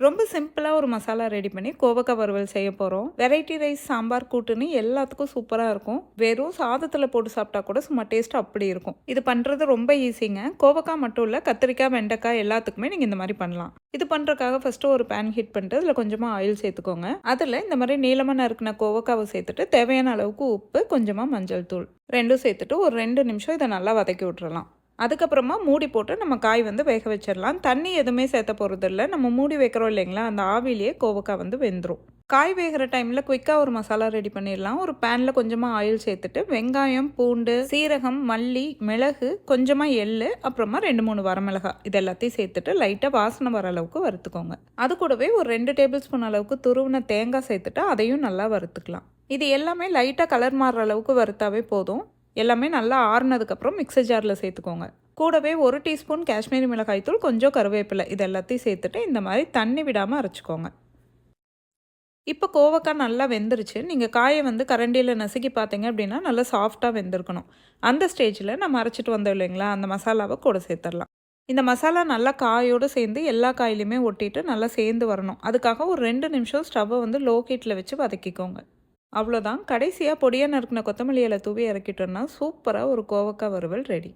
ரொம்ப சிம்பிளாக ஒரு மசாலா ரெடி பண்ணி கோவக்காய் வறுவல் செய்ய போகிறோம். வெரைட்டி ரைஸ், சாம்பார், கூட்டுன்னு எல்லாத்துக்கும் சூப்பராக இருக்கும். வெறும் சாதத்தில் போட்டு சாப்பிட்டா கூட சும்மா டேஸ்ட் அப்படி இருக்கும். இது பண்ணுறது ரொம்ப ஈஸிங்க. கோவக்காய் மட்டும் இல்லை, கத்திரிக்காய், வெண்டைக்காய் எல்லாத்துக்குமே நீங்கள் இந்த மாதிரி பண்ணலாம். இது பண்ணுறதுக்காக ஃபஸ்ட்டு ஒரு பேன் ஹீட் பண்ணிட்டு அதில் கொஞ்சமாக ஆயில் சேர்த்துக்கோங்க. அதில் இந்த மாதிரி நீளமாக நறுக்கின கோவக்காவை சேர்த்துட்டு தேவையான அளவுக்கு உப்பு, கொஞ்சமாக மஞ்சள் தூள் ரெண்டும் சேர்த்துட்டு ஒரு 2 நிமிஷம் இதை நல்லா வதக்கி விட்டுறலாம். அதுக்கப்புறமா மூடி போட்டு நம்ம காய் வந்து வேக வச்சிடலாம். தண்ணி எதுவுமே சேர்த்த போகிறதில்ல. நம்ம மூடி வைக்கிறோம் இல்லைங்களா, அந்த ஆவிலேயே கோவக்காய் வந்து வெந்துடும். காய் வேகிற டைமில் குயிக்காக ஒரு மசாலா ரெடி பண்ணிடலாம். ஒரு பேனில் கொஞ்சமாக ஆயில் சேர்த்துட்டு வெங்காயம், பூண்டு, சீரகம், மல்லி, மிளகு, கொஞ்சமாக எள்ளு, அப்புறமா 2-3 வரமிளகாய் இது எல்லாத்தையும் சேர்த்துட்டு லைட்டாக வாசனை வர அளவுக்கு வறுத்துக்கோங்க. அது கூடவே ஒரு 2 டேபிள் ஸ்பூன் அளவுக்கு துருவின தேங்காய் சேர்த்துட்டு அதையும் நல்லா வறுத்துக்கலாம். இது எல்லாமே லைட்டாக கலர் மாறுற அளவுக்கு வறுத்தாவே போதும். எல்லாமே நல்லா ஆறுனதுக்கப்புறம் மிக்ஸர் ஜாரில் சேர்த்துக்கோங்க. கூடவே 1 டீஸ்பூன் காஷ்மீரி மிளகாய் தூள், கொஞ்சம் கருவேப்பிலை இது எல்லாத்தையும் சேர்த்துட்டு இந்த மாதிரி தண்ணி விடாமல் அரைச்சிக்கோங்க. இப்போ கோவக்காய் நல்லா வெந்துருச்சு. நீங்கள் காயை வந்து கரண்டியில் நசுக்கி பார்த்தீங்க அப்படின்னா நல்லா சாஃப்டாக வெந்திருக்கணும். அந்த ஸ்டேஜில் நம்ம அரைச்சிட்டு வந்தோம் இல்லைங்களா, அந்த மசாலாவை கூட சேர்த்துடலாம். இந்த மசாலா நல்லா காயோடு சேர்ந்து எல்லா காயிலையுமே ஒட்டிட்டு நல்லா சேர்ந்து வரணும். அதுக்காக ஒரு 2 நிமிஷம் ஸ்டவ்வை வந்து லோ ஹீட்டில் வச்சு வதக்கிக்கோங்க. அவ்வளோதான். கடைசியாக பொடியாக நறுக்கின கொத்தமல்லி இலை தூவி இறக்கிட்டோன்னா சூப்பராக ஒரு கோவக்காய் வறுவல் ரெடி.